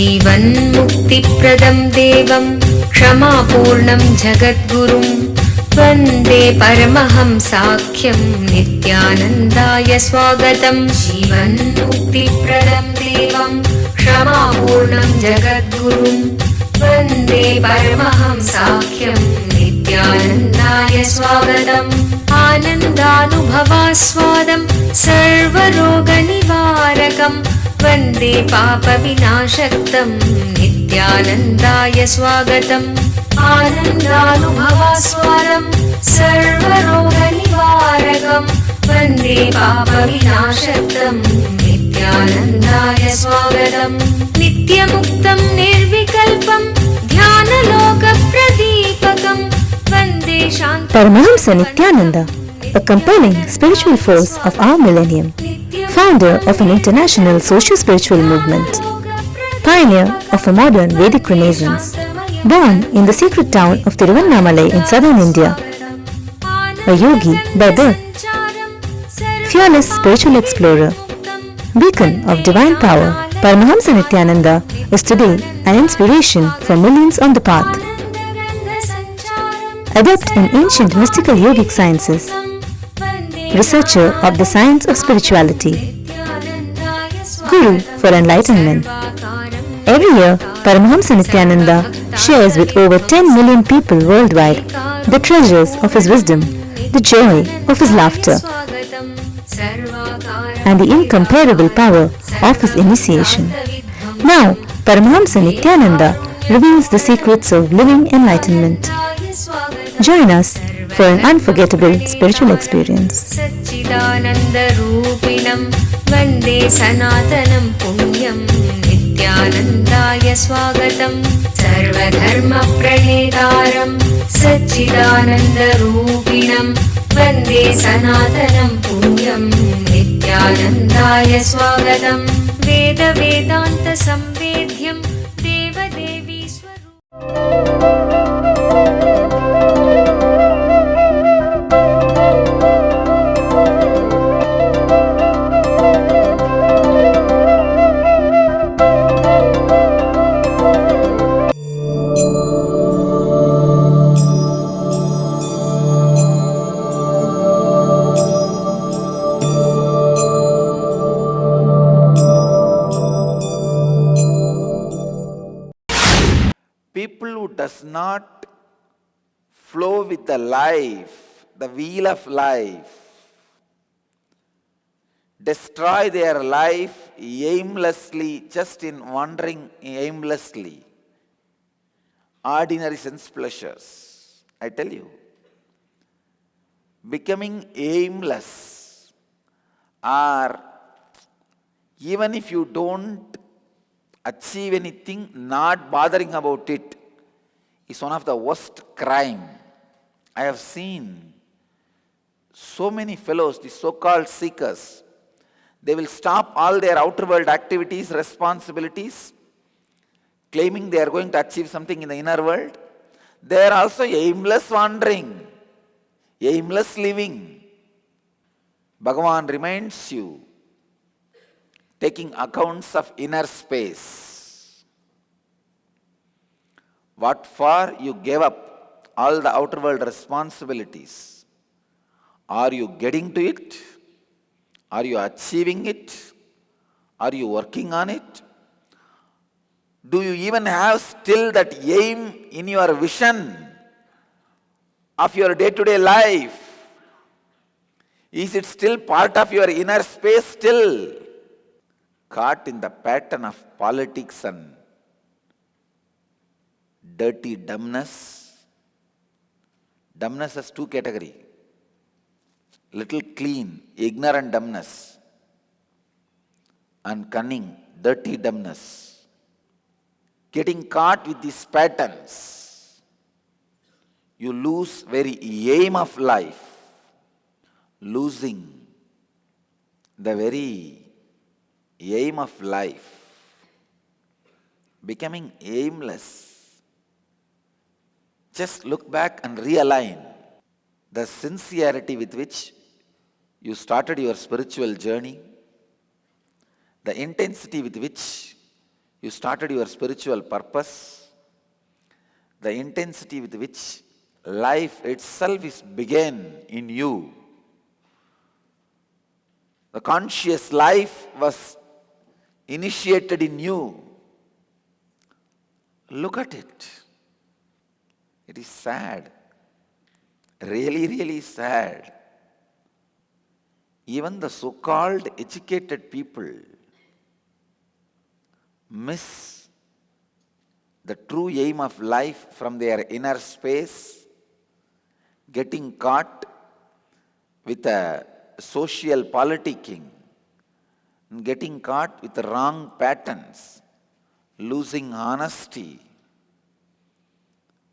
जीवन्मुक्तिप्रदं देवं क्षमापूर्णं जगद्गुरुं वन्दे परमहंसाख्यं नित्यानन्दाय स्वागतं। जीवन्मुक्तिप्रदं देवं क्षमापूर्णं जगद्गुरुं वन्दे परमहंसाख्यं नित्यानन्दाय स्वागतम्। आनन्दानुभवास्वादं सर्वरोगनिवारकं वन्दे पापविनाशक्तं नित्यानन्दाय स्वागतम्। आनन्दानुभवास्वादं सर्वरोगनिवारकं वन्दे पापविनाशक्तं नित्यानन्दाय स्वागतम्। नित्यमुक्तं निर्विकल्पं ध्यानलोकप्रदीपकं वन्दे शान्ति। Paramahamsa Nithyananda, a compelling spiritual force of our millennium, founder of an international socio-spiritual movement, pioneer of a modern Vedic Renaissance, born in the secret town of Tiruvannamalai in southern India, a yogi by birth, fearless spiritual explorer, beacon of divine power, Paramahamsa Nithyananda is today an inspiration for millions on the path. Adept in ancient mystical yogic sciences, researcher of the science of spirituality, Guru for enlightenment. Every year, Paramahamsa Nithyananda shares with over 10 million people worldwide the treasures of his wisdom, the joy of his laughter, and the incomparable power of his initiation. Now, Paramahamsa Nithyananda reveals the secrets of living enlightenment. Join us for an unforgettable spiritual experience. सच्चिदानन्दरूपिणं वन्दे सनातनं पुण्यं नित्यानन्दाय स्वागतं। सर्वधर्मप्रणेतारं सच्चिदानन्दरूपिणं वन्दे सनातनं पुण्यं नित्यानन्दाय स्वागतं। वेदवेदान्तसंवेद्यं देवदेवी स्वरूपम्। People who does not flow with the life, the wheel of life, destroy their life aimlessly, just in wandering aimlessly. Ordinary sense pleasures. I tell you, becoming aimless, or even if you don't achieve anything, not bothering about it, is one of the worst crime. I have seen so many fellows, the so-called seekers, they will stop all their outer world activities, responsibilities, claiming they are going to achieve something in the inner world. They are also aimless wandering, aimless living. Bhagavan reminds you, taking accounts of inner space. What for you gave up all the outer world responsibilities? Are you getting to it? Are you achieving it? Are you working on it? Do you even have still that aim in your vision of your day-to-day life? Is it still part of your inner space still? Caught in the pattern of politics and dirty dumbness. Dumbness has two categories. Little clean, ignorant dumbness, and cunning, dirty dumbness. Getting caught with these patterns, you lose very aim of life, losing the very aim of life, becoming aimless. Just look back and realign the sincerity with which you started your spiritual journey, the intensity with which You started your spiritual purpose, the intensity with which life itself is began in you. The conscious life was initiated in you. Look at it. It is sad. Really, really sad. Even the so-called educated people miss the true aim of life from their inner space, getting caught with a social politicking, getting caught with the wrong patterns, losing honesty,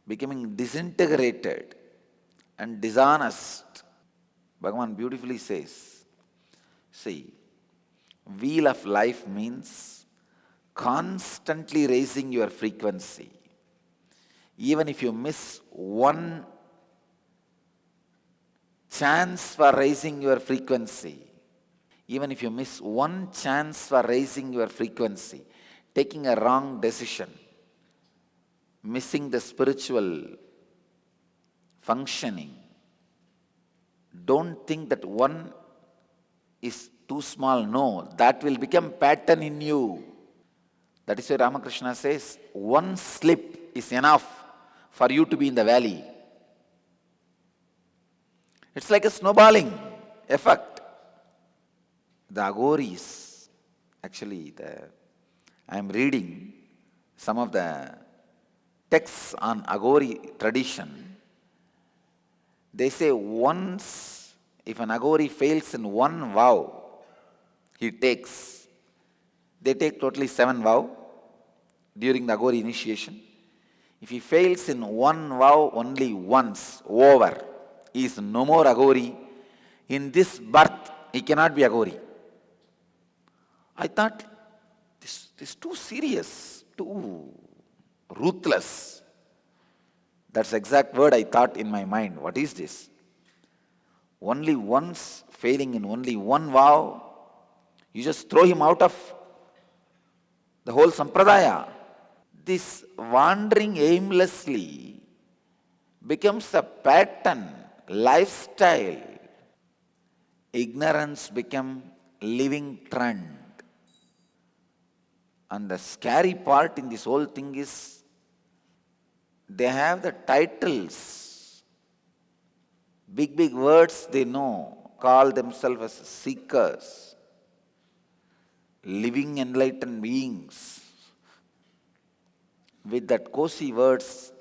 becoming disintegrated and dishonest. Bhagavan beautifully says, see, wheel of life means constantly raising your frequency. Even if you miss one chance for raising your frequency, even if you miss one chance for raising your frequency, taking a wrong decision, missing the spiritual functioning, don't think that one is too small. No, that will become pattern in you. That is why Ramakrishna says, one slip is enough for you to be in the valley. It's like a snowballing effect. The Aghoris, actually, I am reading some of the texts on Aghori tradition. They say once, if an Aghori fails in one vow, they take totally 7 vows during the Aghori initiation. If he fails in one vow only once, over, he is no more Aghori. In this birth, he cannot be Aghori. I thought, this is too serious, too ruthless. That's the exact word I thought in my mind. What is this? Only once, failing in only one vow, you just throw him out of the whole sampradaya. This wandering aimlessly becomes a pattern, lifestyle. Ignorance becomes living trend. And the scary part in this whole thing is they have the titles, big words they know, call themselves as seekers, living enlightened beings. With that cozy words,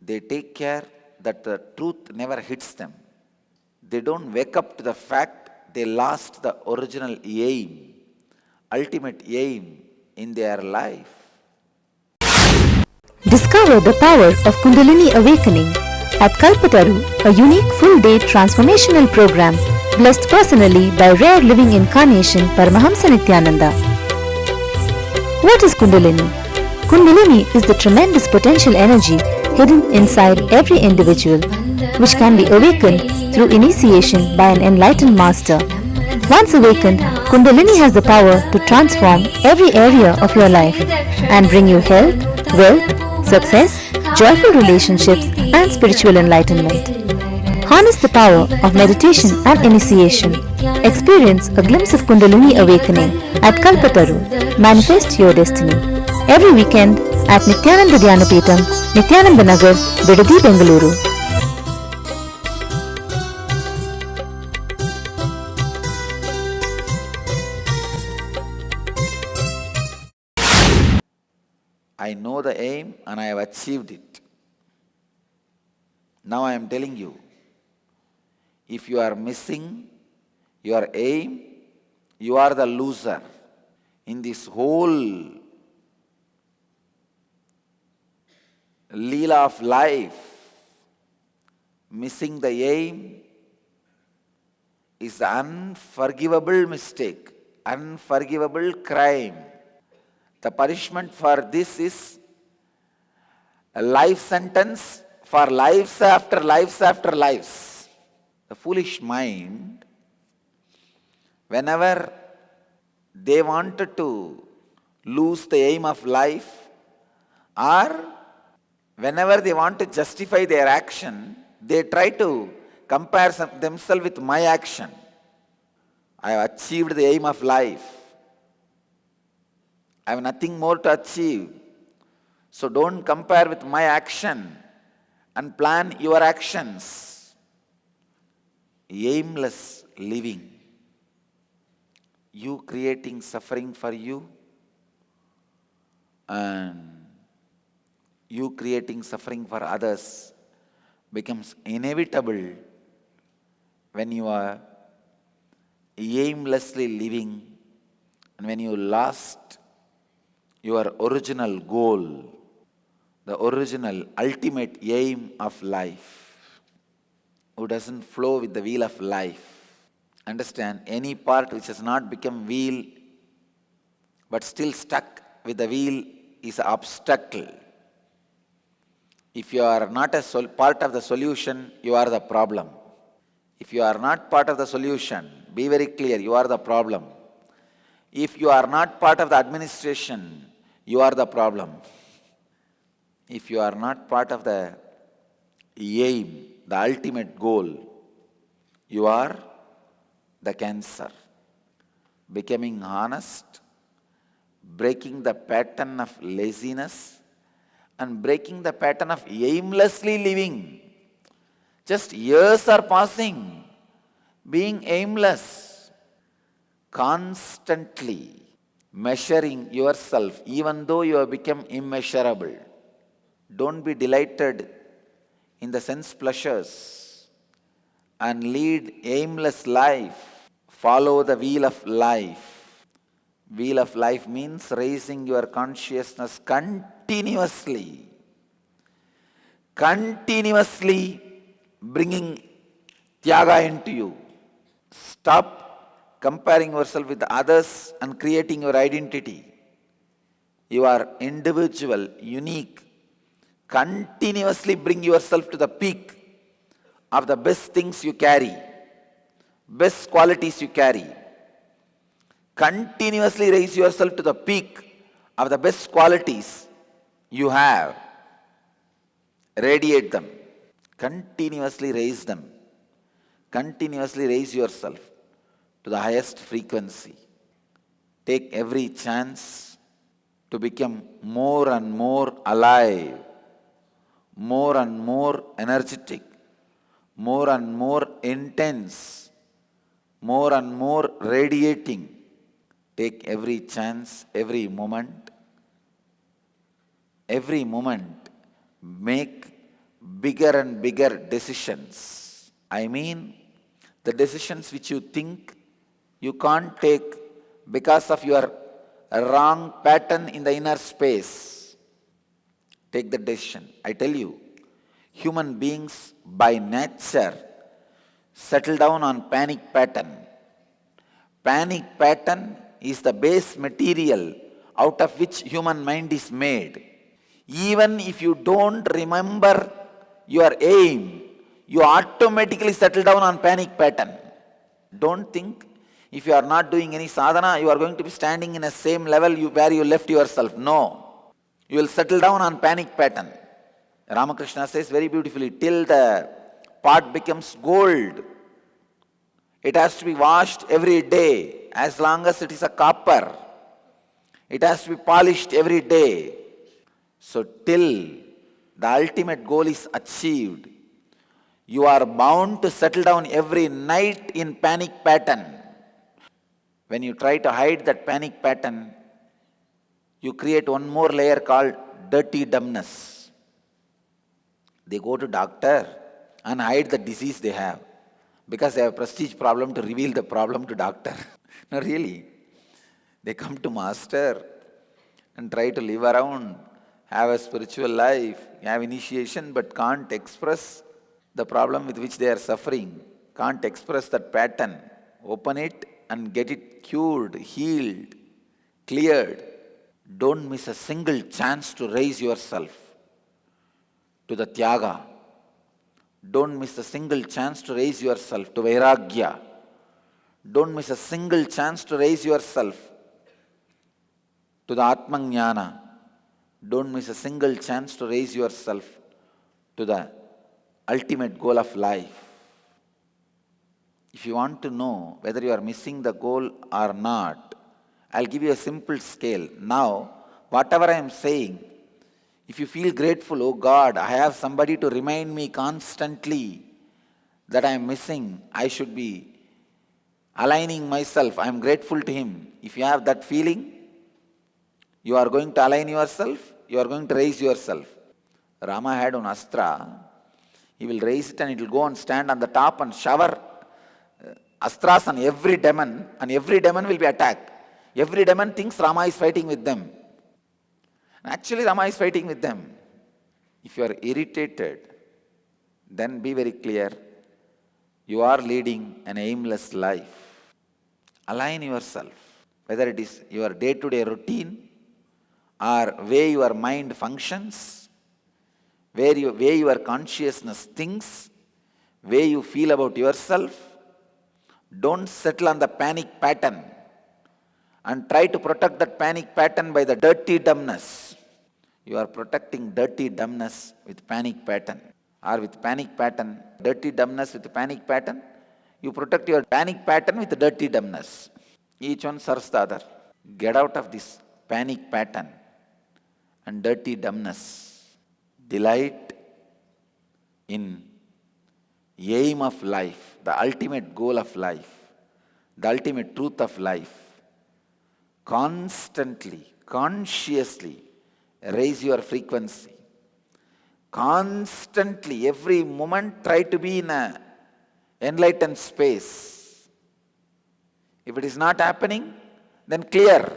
they take care that the truth never hits them. They don't wake up to the fact they lost the original aim, ultimate aim in their life. Discover the power of Kundalini Awakening at Kalpataru, a unique full-day transformational program blessed personally by rare living incarnation Paramahamsa Nithyananda. What is Kundalini? Kundalini is the tremendous potential energy hidden inside every individual, which can be awakened through initiation by an enlightened master. Once awakened, Kundalini has the power to transform every area of your life and bring you health, wealth, success, joyful relationships, and spiritual enlightenment. Harness the power of meditation and initiation. Experience a glimpse of Kundalini awakening at Kalpataru. Manifest your destiny. Every weekend at Nithyananda Dhyanapitham, Nithyananda Nagar, Bidadi, Bengaluru. I know the aim and I have achieved it. Now I am telling you, if you are missing your aim, you are the loser. In this whole leela of life, missing the aim is the unforgivable mistake, unforgivable crime. The punishment for this is a life sentence for lives after lives after lives. The foolish mind, whenever they wanted to lose the aim of life, or whenever they want to justify their action, they try to compare themselves with my action. I have achieved the aim of life. I have nothing more to achieve. So don't compare with my action and plan your actions. Aimless living. You creating suffering for you, and you creating suffering for others becomes inevitable when you are aimlessly living and when you lost your original goal, the original ultimate aim of life, who doesn't flow with the wheel of life. Understand, any part which has not become wheel but still stuck with the wheel is an obstacle. If you are not a part of the solution, you are the problem. If you are not part of the solution, be very clear, you are the problem. If you are not part of the administration, you are the problem. If you are not part of the aim, the ultimate goal, you are the cancer. Becoming honest, breaking the pattern of laziness, and breaking the pattern of aimlessly living. Just years are passing, being aimless, constantly measuring yourself, even though you have become immeasurable. Don't be delighted in the sense pleasures and lead aimless life. Follow the wheel of life. Wheel of life means raising your consciousness continuously. Continuously bringing Tyaga into you. Stop comparing yourself with others and creating your identity. You are individual, unique. Continuously bring yourself to the peak of the best things you carry, best qualities you carry. Continuously raise yourself to the peak of the best qualities you have. Radiate them. Continuously raise them. Continuously raise yourself to the highest frequency. Take every chance to become more and more alive, more and more energetic, more and more intense, more and more radiating. Take every chance, every moment. Every moment, make bigger and bigger decisions. I mean, the decisions which you think you can't take because of your wrong pattern in the inner space. Take the decision. I tell you, human beings by nature settle down on panic pattern. Panic pattern is the base material out of which human mind is made. Even if you don't remember your aim, you automatically settle down on panic pattern. Don't think if you are not doing any sadhana, you are going to be standing in the same level where you left yourself. No. You will settle down on panic pattern. Ramakrishna says very beautifully, till the pot becomes gold, it has to be washed every day. As long as it is a copper, it has to be polished every day. So till the ultimate goal is achieved, you are bound to settle down every night in panic pattern. When you try to hide that panic pattern, you create one more layer called dirty dumbness. They go to doctor and hide the disease they have because they have a prestige problem to reveal the problem to doctor. No, really. They come to master and try to live around, have a spiritual life, have initiation, but can't express the problem with which they are suffering, can't express that pattern. Open it and get it cured, healed, cleared. Don't miss a single chance to raise yourself to the Tyaga. Don't miss a single chance to raise yourself to Vairagya. Don't miss a single chance to raise yourself to the Atmajnana. Don't miss a single chance to raise yourself to the ultimate goal of life. If you want to know whether you are missing the goal or not, I'll give you a simple scale. Now, whatever I am saying, if you feel grateful, oh God, I have somebody to remind me constantly that I am missing, I should be aligning myself, I am grateful to him. If you have that feeling, you are going to align yourself, you are going to raise yourself. Rama had an astra, he will raise it and it will go and stand on the top and shower astras on every demon, and every demon will be attacked. Every demon thinks Rama is fighting with them. Actually, Rama is fighting with them. If you are irritated, then be very clear. You are leading an aimless life. Align yourself, whether it is your day-to-day routine or way your mind functions, way your consciousness thinks, way you feel about yourself. Don't settle on the panic pattern and try to protect that panic pattern by the dirty dumbness. You are protecting dirty dumbness with panic pattern, or with panic pattern, dirty dumbness with panic pattern. You protect your panic pattern with dirty dumbness. Each one serves the other. Get out of this panic pattern and dirty dumbness. Delight in aim of life, the ultimate goal of life, the ultimate truth of life. Constantly, consciously raise your frequency. Constantly, every moment, try to be in an enlightened space. If it is not happening, then clear.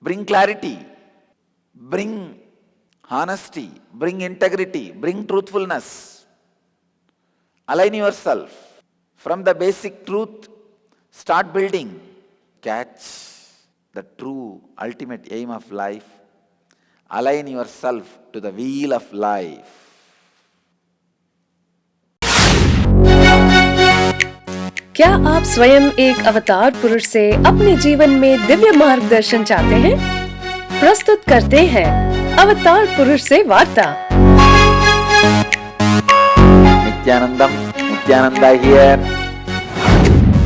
Bring clarity. Bring honesty. Bring integrity. Bring truthfulness. Align yourself. From the basic truth, start building. Catch the true ultimate aim of life. Align yourself to the wheel of life. क्या आप स्वयं एक अवतार पुरुष से अपने जीवन में दिव्य मार्गदर्शन चाहते हैं? प्रस्तुत करते हैं अवतार पुरुष से वार्ता। Nithyananda here.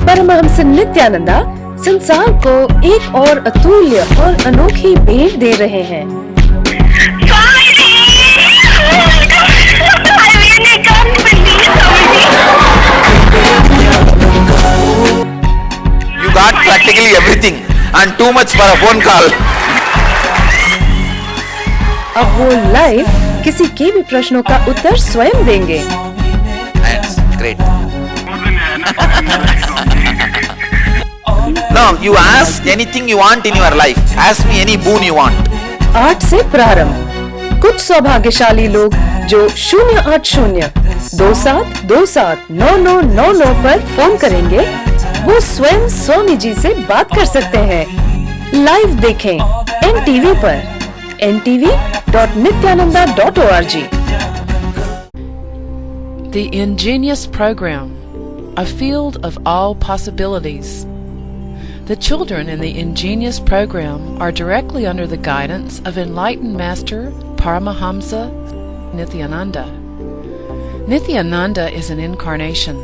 परमहंस नित्यानंदा संसार को एक और अतुल्य और अनोखी भेंट दे रहे हैं। You got practically everything and too much for a phone call. अब वो लाइव किसी के भी प्रश्नों का उत्तर स्वयं देंगे। That's great. No, you ask anything you want in your life. Ask me any boon you want. 8 से प्रारंभ। कुछ सौभाग्यशाली लोग जो 08027279999 पर फोन करेंगे, वो स्वयं स्वामी जी से बात कर सकते हैं। लाइव देखें NTV पर ntv.nithyananda.org। The Ingenious Program, a field of all possibilities. The children in the Ingenious Program are directly under the guidance of enlightened Master Paramahamsa Nithyananda. Nithyananda is an incarnation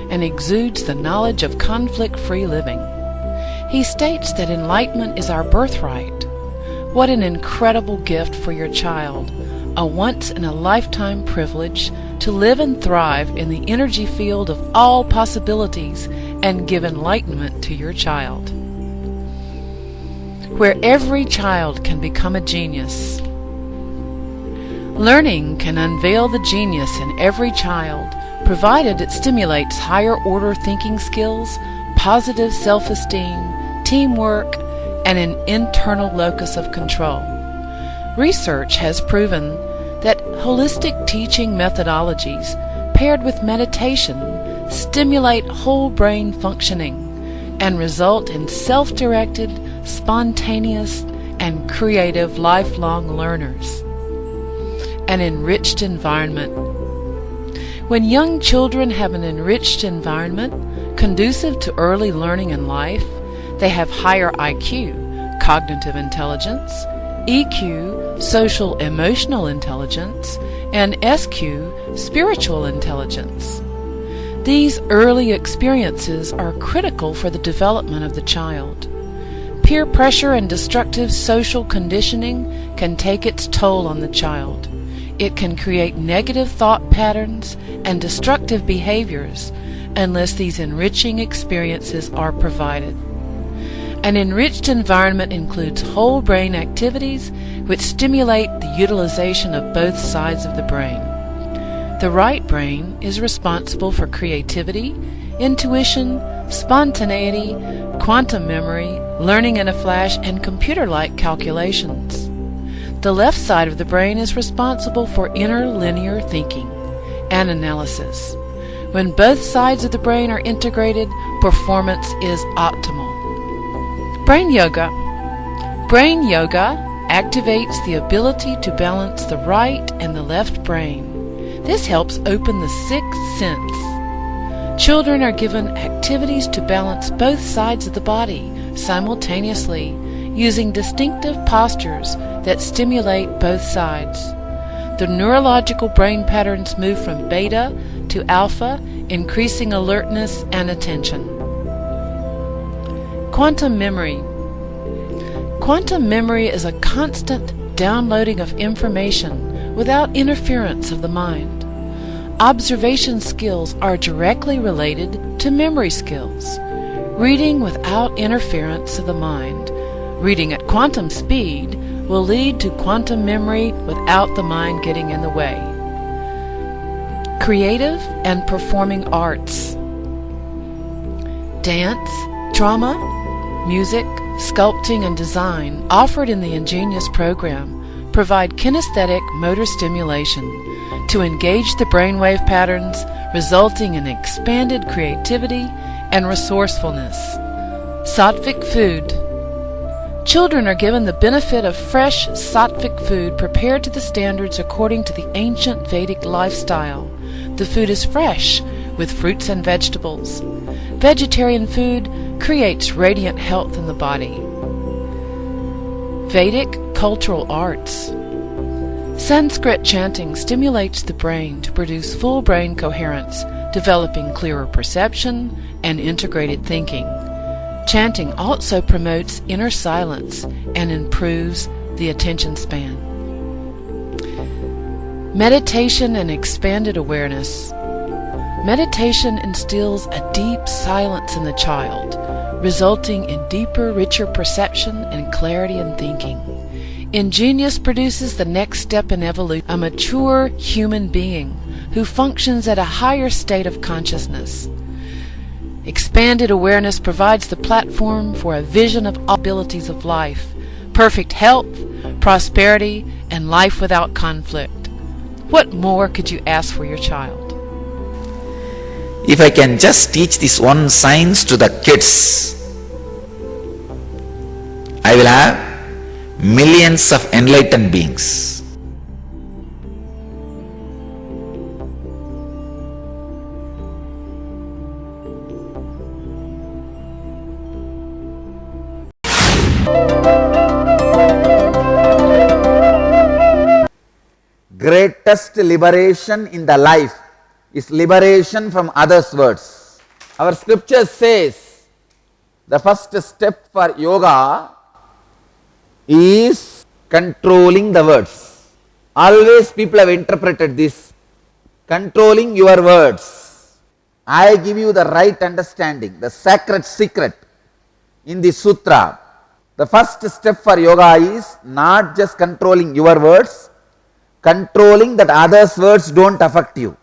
and exudes the knowledge of conflict-free living. He states that enlightenment is our birthright. What an incredible gift for your child, a once-in-a-lifetime privilege to live and thrive in the energy field of all possibilities and give enlightenment to your child. Where every child can become a genius. Learning can unveil the genius in every child, provided it stimulates higher order thinking skills, positive self-esteem, teamwork, and an internal locus of control. Research has proven that holistic teaching methodologies paired with meditation stimulate whole brain functioning and result in self-directed, spontaneous, and creative lifelong learners. An enriched environment. When young children have an enriched environment conducive to early learning in life, they have higher IQ, cognitive intelligence, EQ, social emotional intelligence, and SQ, spiritual intelligence. These early experiences are critical for the development of the child. Peer pressure and destructive social conditioning can take its toll on the child. It can create negative thought patterns and destructive behaviors unless these enriching experiences are provided. An enriched environment includes whole brain activities which stimulate the utilization of both sides of the brain. The right brain is responsible for creativity, intuition, spontaneity, quantum memory, learning in a flash, and computer-like calculations. The left side of the brain is responsible for inner linear thinking and analysis. When both sides of the brain are integrated, performance is optimal. Brain yoga. Brain yoga activates the ability to balance the right and the left brain. This helps open the sixth sense. Children are given activities to balance both sides of the body simultaneously, using distinctive postures that stimulate both sides. The neurological brain patterns move from beta to alpha, increasing alertness and attention. Quantum memory. Quantum memory is a constant downloading of information without interference of the mind. Observation skills are directly related to memory skills. Reading without interference of the mind, reading at quantum speed, will lead to quantum memory without the mind getting in the way. Creative and performing arts. Dance, drama, music, sculpting, and design offered in the Ingenious program provide kinesthetic motor stimulation to engage the brainwave patterns, resulting in expanded creativity and resourcefulness. Sattvic food. Children are given the benefit of fresh sattvic food prepared to the standards according to the ancient Vedic lifestyle. The food is fresh, with fruits and vegetables. Vegetarian food creates radiant health in the body. Vedic cultural arts. Sanskrit chanting stimulates the brain to produce full brain coherence, developing clearer perception and integrated thinking. Chanting also promotes inner silence and improves the attention span. Meditation and expanded awareness. Meditation instills a deep silence in the child, resulting in deeper, richer perception and clarity in thinking. Ingenious produces the next step in evolution, a mature human being who functions at a higher state of consciousness. Expanded awareness provides the platform for a vision of all abilities of life, perfect health, prosperity, and life without conflict. What more could you ask for your child? If I can just teach this one science to the kids, I will have millions of enlightened beings. Greatest liberation in the life is liberation from others' words. Our scripture says the first step for yoga is controlling the words. Always people have interpreted this, controlling your words. I give you the right understanding, the sacred secret in the sutra. The first step for yoga is not just controlling your words, controlling that others' words don't affect you.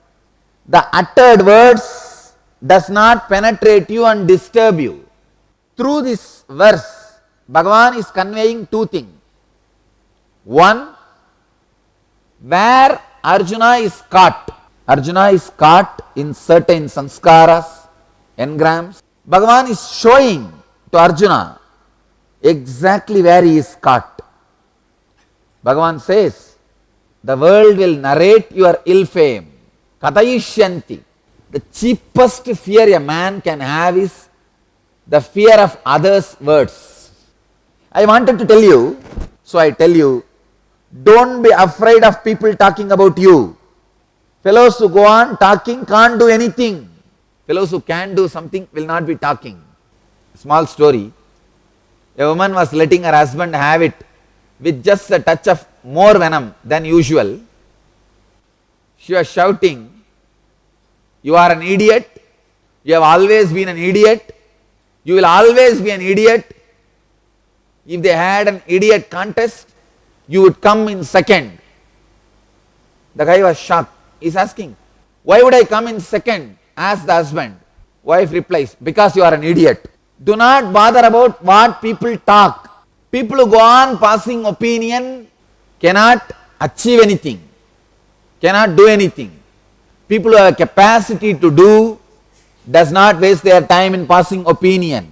The uttered words does not penetrate you and disturb you. Through this verse, Bhagavan is conveying two things. One, where Arjuna is caught in certain sanskaras, engrams. Bhagavan is showing to Arjuna exactly where he is caught. Bhagavan says, the world will narrate your ill fame. Katayishyanti. The cheapest fear a man can have is the fear of others' words. I wanted to tell you, so I tell you, don't be afraid of people talking about you. Fellows who go on talking can't do anything. Fellows who can do something will not be talking. Small story. A woman was letting her husband have it with just a touch of more venom than usual. She was shouting, "You are an idiot. You have always been an idiot. You will always be an idiot. If they had an idiot contest, you would come in second." The guy was shocked. He's asking, "Why would I come in second?" Asked the husband. Wife replies, "Because you are an idiot." Do not bother about what people talk. People who go on passing opinion cannot achieve anything, cannot do anything. People who have a capacity to do does not waste their time in passing opinion.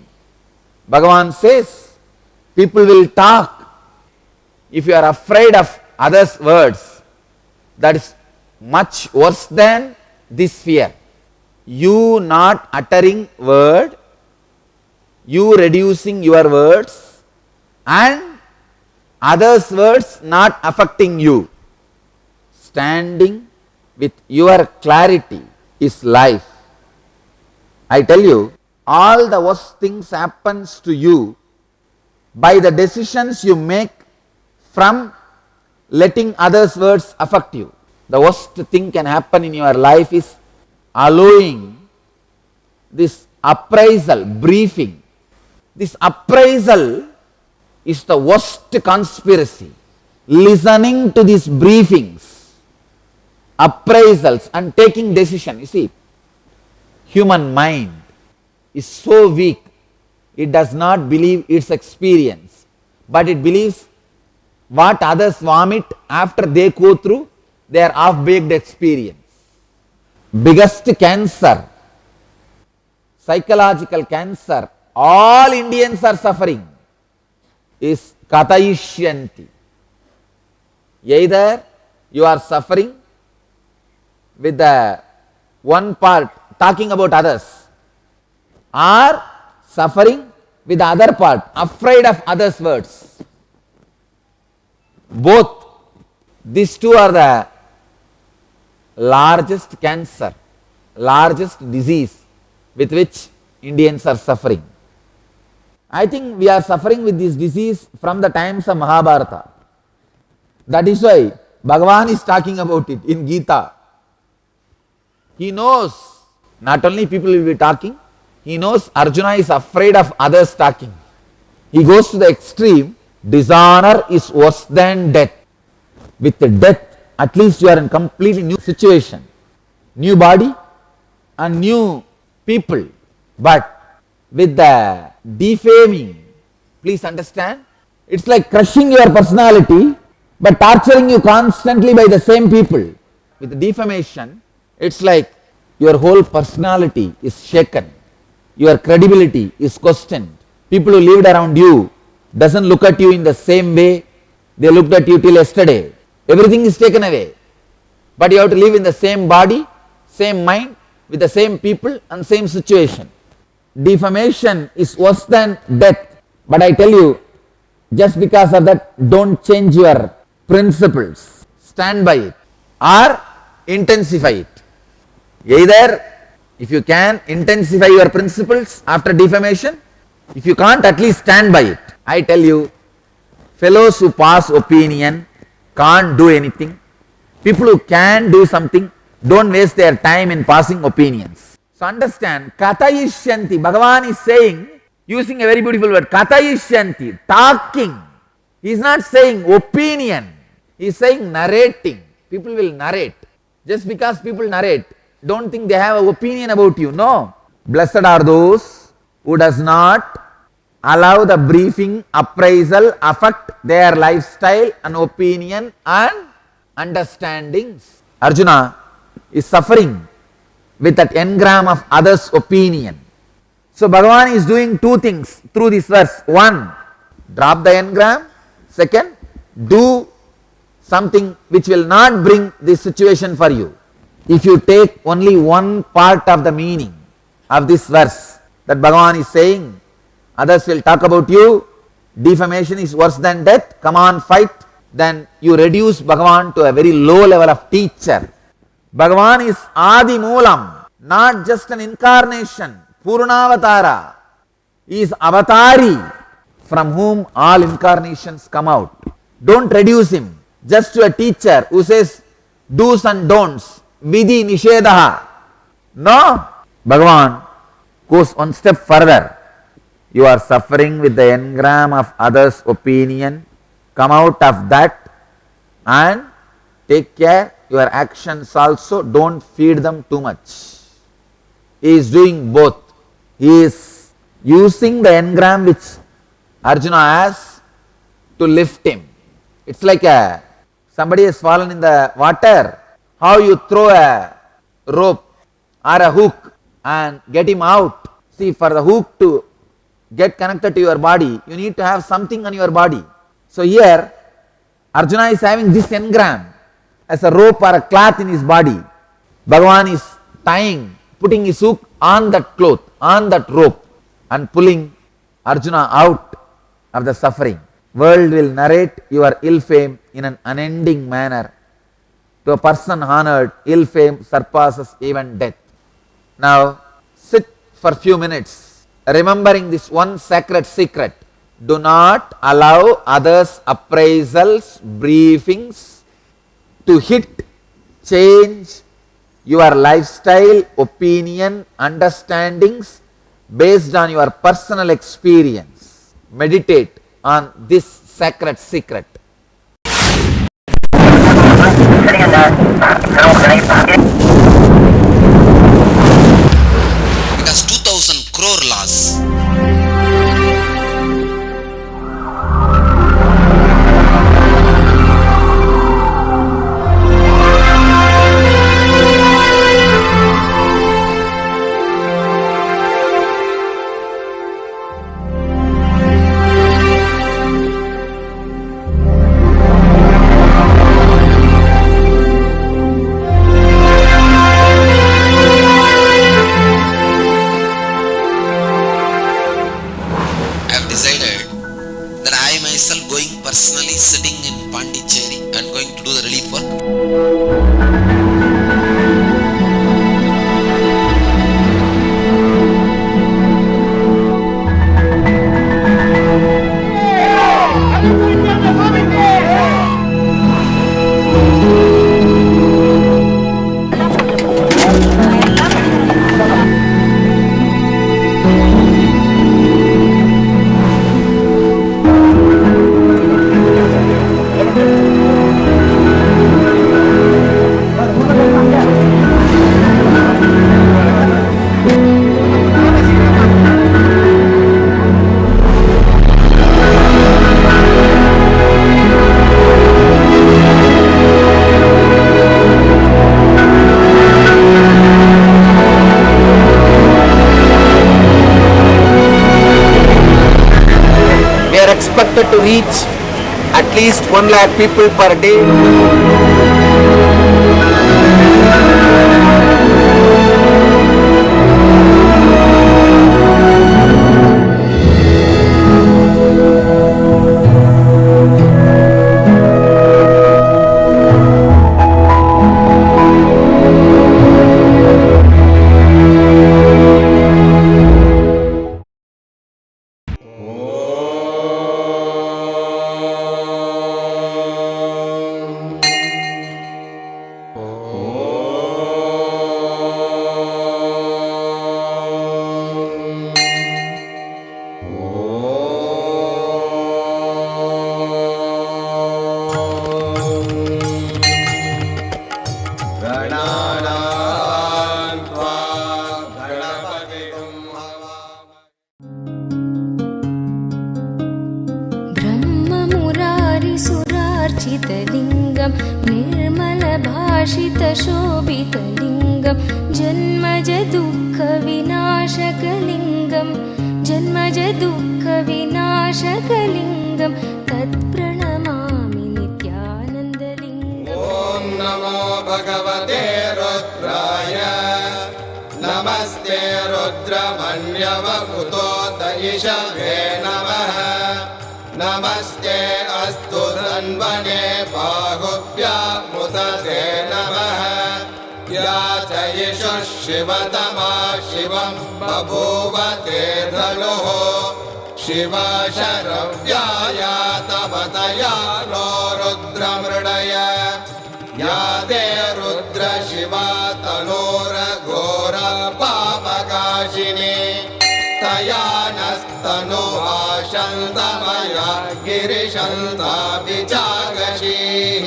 Bhagavan says, people will talk. If you are afraid of others' words, that is much worse than this fear. You not uttering word, you reducing your words, and others' words not affecting you. Standing with your clarity is life. I tell you, all the worst things happens to you by the decisions you make from letting others' words affect you. The worst thing can happen in your life is allowing this appraisal, briefing. This appraisal is the worst conspiracy. Listening to these briefings, appraisals and taking decision. You see, human mind is so weak, it does not believe its experience, but it believes what others vomit after they go through their half-baked experience. Biggest cancer, psychological cancer, all Indians are suffering, is katayishyanti. Either you are suffering with the one part talking about others, or suffering with the other part, afraid of others' words. Both these two are the largest cancer, largest disease with which Indians are suffering. I think we are suffering with this disease from the times of Mahabharata. That is why Bhagavan is talking about it in Gita. He knows not only people will be talking, he knows Arjuna is afraid of others talking. He goes to the extreme, dishonor is worse than death. With death, at least you are in completely new situation, new body and new people. But with the defaming, please understand, it's like crushing your personality but torturing you constantly by the same people. With defamation, it's like your whole personality is shaken, your credibility is questioned. People who lived around you doesn't look at you in the same way they looked at you till yesterday. Everything is taken away. But you have to live in the same body, same mind, with the same people and same situation. Defamation is worse than death. But I tell you, just because of that, don't change your principles. Stand by it or intensify it. Either if you can intensify your principles after defamation, if you can't, at least stand by it. I tell you, fellows who pass opinion can't do anything. People who can do something don't waste their time in passing opinions. So understand, katayishyanti, Bhagavan is saying, using a very beautiful word, katayishyanti, talking. He is not saying opinion, he is saying narrating. People will narrate. Just because people narrate, don't think they have an opinion about you. No. Blessed are those who does not allow the briefing, appraisal affect their lifestyle and opinion and understandings. Arjuna is suffering with that engram of others' opinion. So Bhagavan is doing two things through this verse. One, drop the engram. Second, do something which will not bring this situation for you. If you take only one part of the meaning of this verse, that Bhagavan is saying, others will talk about you, defamation is worse than death, come on fight, then you reduce Bhagavan to a very low level of teacher. Bhagavan is Adi Moolam, not just an incarnation, Purnavatara. He is Avatari, from whom all incarnations come out. Don't reduce him just to a teacher who says do's and don'ts, Vidhi Nishedaha. No, Bhagavan goes one step further. You are suffering with the engram of others' opinion. Come out of that and take care. Your actions also, don't feed them too much. He is doing both. He is using the engram which Arjuna has to lift him. It's like somebody has fallen in the water. How you throw a rope or a hook and get him out. See, for the hook to get connected to your body, you need to have something on your body. So here, Arjuna is having this engram as a rope or a cloth in his body. Bhagavan is tying, putting his hook on that cloth, on that rope, and pulling Arjuna out of the suffering. World will narrate your ill fame in an unending manner. To a person honored, ill fame surpasses even death. Now, sit for a few minutes, remembering this one sacred secret. Do not allow others' appraisals, briefings to hit, change your lifestyle, opinion, understandings based on your personal experience. Meditate on this sacred secret. It has 2000 crore laws. Personally sitting in Pondicherry and going to do the relief work. Expected to reach at least 1 lakh people per day. ब्रह्ममुरारिसुरार्चितलिङ्गं निर्मलभाषितशोभितलिङ्गं जन्मजदुःखविनाशकलिङ्गं जन्मजदुःखविनाशकलिङ्गं तत्प्रणमामि नित्यानन्दलिङ्गम्। ॐ नमो भगवते रुद्राय नमस्ते रुद्रमन्यवकुतोत इषवे नमः नमस्ते अस्तु धन्वने बाहुभ्यामुत ते नमः। या च यशः शिवतमा शिवं बभूव ते धनुः। शिवा शरव्याया तपतया नो रुद्रमृडय। या ते रुद्र शिवा तनोरघोर पापकाशिनी। तया नस्तनुभाषन्तमया गिरिशन्ताभिचागशीः।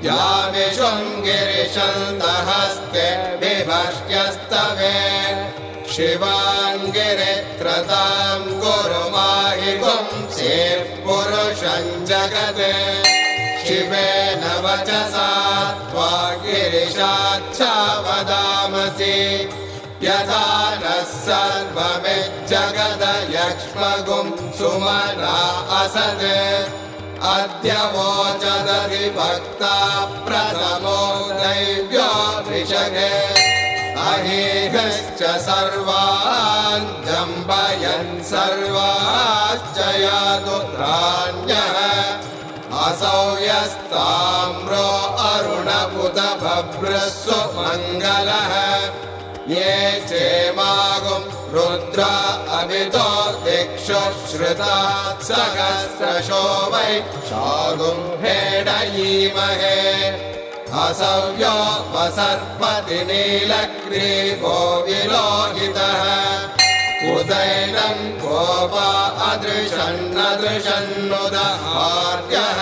या विशृङ्गिरिशन्तहस्ते बिभर्ष्यस्तवे। शिवाङ्गिरित्रतां कुरु माहि पुंसेः पुरुषं जगत्। शिवेन वचसा त्वा गिरिशाच्छा वदामसि। यथा नः सर्वमिज्जगदयक्ष्मगुं सुमना असत्। अद्य वोचदधिभक्ता प्रथमो दैव्यो ऋषगे। अहेहश्च सर्वान् जम्बयन् सर्वाश्च यादुत्राण्यः। असौ यस्ताम्रो अरुणपुत भभ्रस्सु मङ्गलः। ये चेमागुं रुद्रा अभितो दिक्षु श्रुता सहस्रशो वै शागुं हेडयीमहे। असव्यो वसर्पति नीलग्रीवो विलोहितः। उदैनं गोपा अदृशन्नदृशन्नुदहार्यः।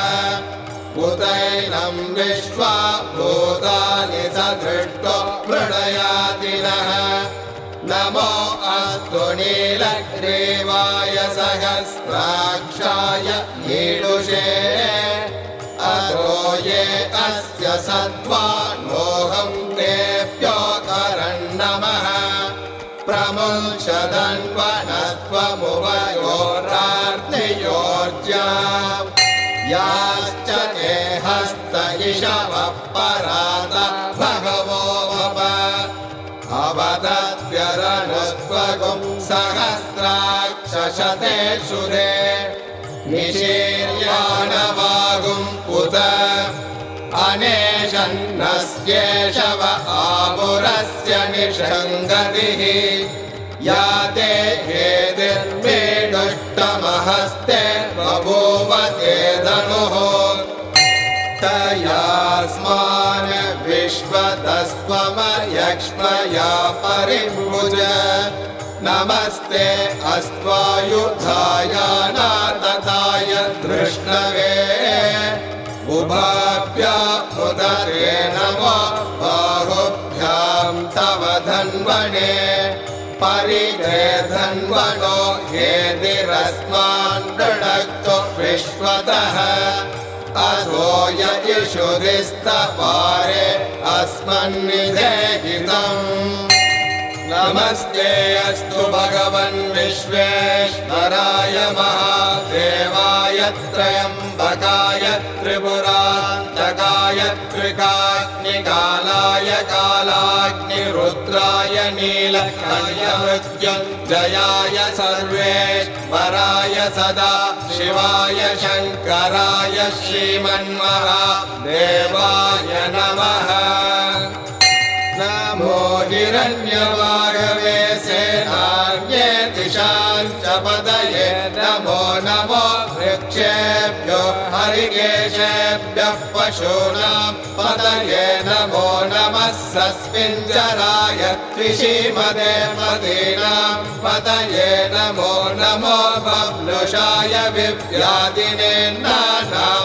उदैनं विश्वा भूतानि सदृष्टो मृडयातिनः। नमो अस्तु नीलग्रीवाय सहस्राक्षाय ईडुषे। अतो ये अस्य सद्वानोऽहं तेभ्यो करन्नमः। प्रमुञ्चदन्वनत्वमुभयोरार्तियोर्जा। याश्च ते हस्त इषवः परात भगवो वप। अवदत्यरनुस्त्वगुं सहस्राक्षशतेषु ते। निशीर्याणवागुं उत अनेशन्नस्येषव आपुरस्य निषङ्गतिः। या ते हेतिर्मेडुष्टमहस्ते बभूव ते धनुः। तयास्मान् विश्वतस्त्वमयक्ष्मया परिभुज। नमस्ते अस्त्वायुधाय नातताय धृष्णवे। उभाभ्यामुत ते नमो बाहुभ्यां तव धन्वने। परिधे धन्वनो हेतिरस्मान् दृढक्तो विश्वतः। अथो य इषुधिस्तवारे अस्मन्निधेहितम्। नमस्ते अस्तु भगवन् विश्वेश्वराय महादेवाय त्र्यम्बकाय त्रिपुरान्तकाय त्रिकाग्निकालाय कालाग्निरुद्राय नीलकण्ठमृत्युञ्जयाय सर्वेश्वराय सदा शिवाय शङ्कराय श्रीमन्महादेवाय नमः। नमो हिरण्यवागवे सेनान्ये दिशां च पतये। नमो नमो वृक्षेभ्यो हरिकेशेभ्यः पशूनां पतये। नमो नमः सस्मिञ्जराय त्रिशीमदे मदीनां पतये। नमो नमो बभ्लुषाय विव्याधिने नानां